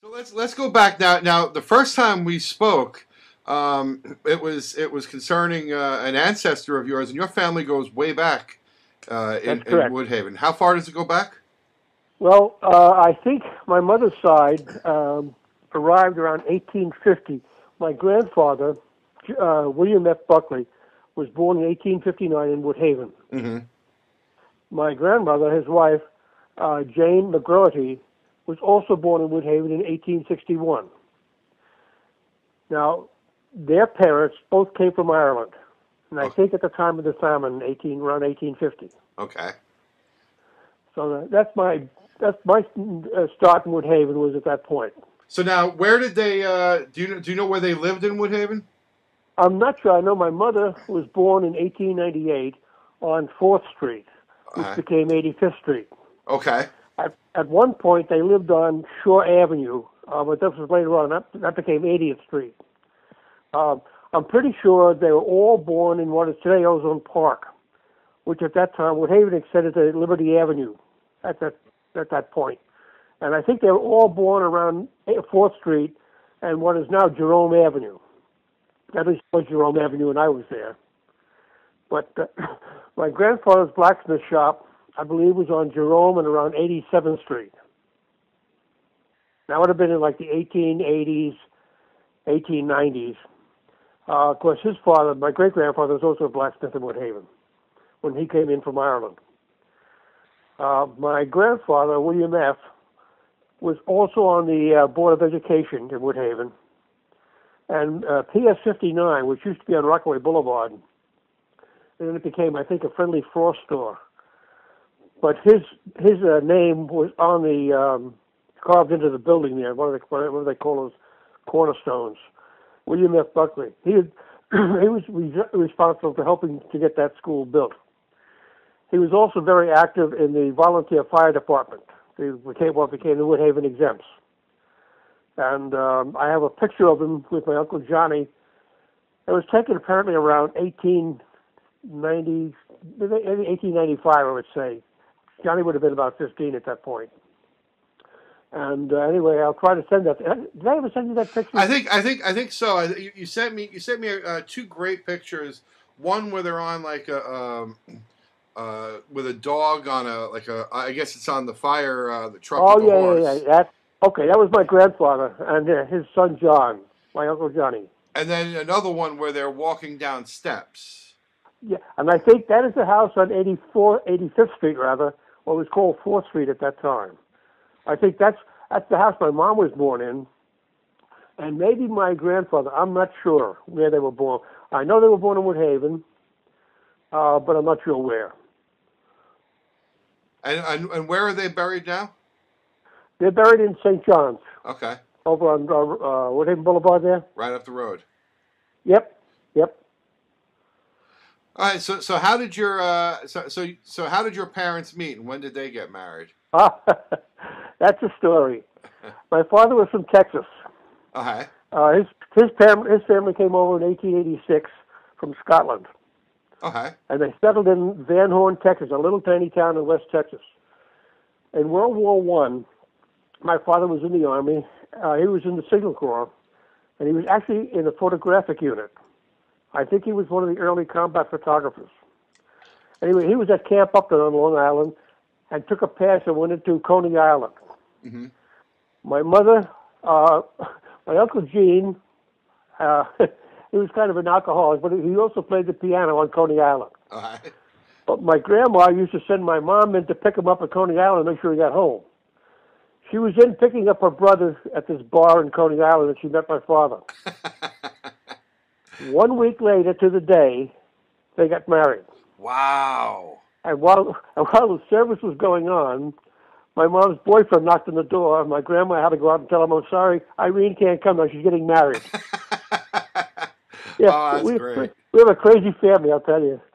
So let's go back now. Now, the first time we spoke, it was concerning an ancestor of yours, and your family goes way back That's in correct. Woodhaven. How far does it go back? Well, I think my mother's side arrived around 1850. My grandfather, William F. Buckley, was born in 1859 in Woodhaven. Mm-hmm. My grandmother, his wife, Jane McGroherty, was also born in Woodhaven in 1861. Now, their parents both came from Ireland, and I Okay. think at the time of the famine, around 1850. Okay. So that's my start in Woodhaven was at that point. So now, where did they? Do you know where they lived in Woodhaven? I'm not sure. I know my mother was born in 1898 on 4th Street, which Uh, became 85th Street. okay. At one point, they lived on Shore Avenue, but this was later on. That became 80th Street. I'm pretty sure they were all born in what is today Ozone Park, which at that time Woodhaven extended to Liberty Avenue at that point. And I think they were all born around 4th Street and what is now Jerome Avenue. At least it was Jerome Avenue when I was there. But my grandfather's blacksmith shop, I believe, was on Jerome and around 87th Street. That would have been in like the 1880s, 1890s. Of course, his father, my great-grandfather, was also a blacksmith in Woodhaven when he came in from Ireland. My grandfather, William F., was also on the Board of Education in Woodhaven. And PS 59, which used to be on Rockaway Boulevard, and then it became, I think, a Friendly Frost store. But his name was on the carved into the building there. What do they call those cornerstones? William F. Buckley. He was responsible for helping to get that school built. He was also very active in the volunteer fire department. They became what became the Woodhaven Exempts. And I have a picture of him with my Uncle Johnny. It was taken apparently around 1890, maybe 1895, I would say. Johnny would have been about 15 at that point. And anyway, I'll try to send that. Did I ever send you that picture? I think so. You sent me two great pictures. One where they're on like with a dog on I guess it's on the fire the truck Oh with the yeah. horse. Okay. That was my grandfather and his son John, my Uncle Johnny. And then another one where they're walking down steps. Yeah, and I think that is the house on 85th Street rather, what was called 4th Street at that time. I think that's the house my mom was born in, and maybe my grandfather. I'm not sure where they were born. I know they were born in Woodhaven, but I'm not sure where. And where are they buried now? They're buried in St. John's, Okay, over on Woodhaven Boulevard there. right up the road. Yep, yep. All right. So how did your so how did your parents meet, and when did they get married? That's a story. My father was from Texas. Okay. His family came over in 1886 from Scotland, Okay. and they settled in Van Horn, Texas, a little tiny town in West Texas. In World War One, my father was in the Army. He was in the Signal Corps, and he was actually in the photographic unit. I think he was one of the early combat photographers. Anyway, he was at Camp Upton on Long Island and took a pass and went into Coney Island. Mm-hmm. My mother, my Uncle Gene, he was kind of an alcoholic, but he also played the piano on Coney Island. All right. But my grandma used to send my mom in to pick him up at Coney Island and make sure he got home. She was in picking up her brother at this bar in Coney Island, and she met my father. 1 week later to the day, they got married. Wow. And while the service was going on, my mom's boyfriend knocked on the door. My grandma had to go out and tell him, "I'm sorry, Irene can't come now. She's getting married." Yeah, Oh, that's great. we have a crazy family, I'll tell you.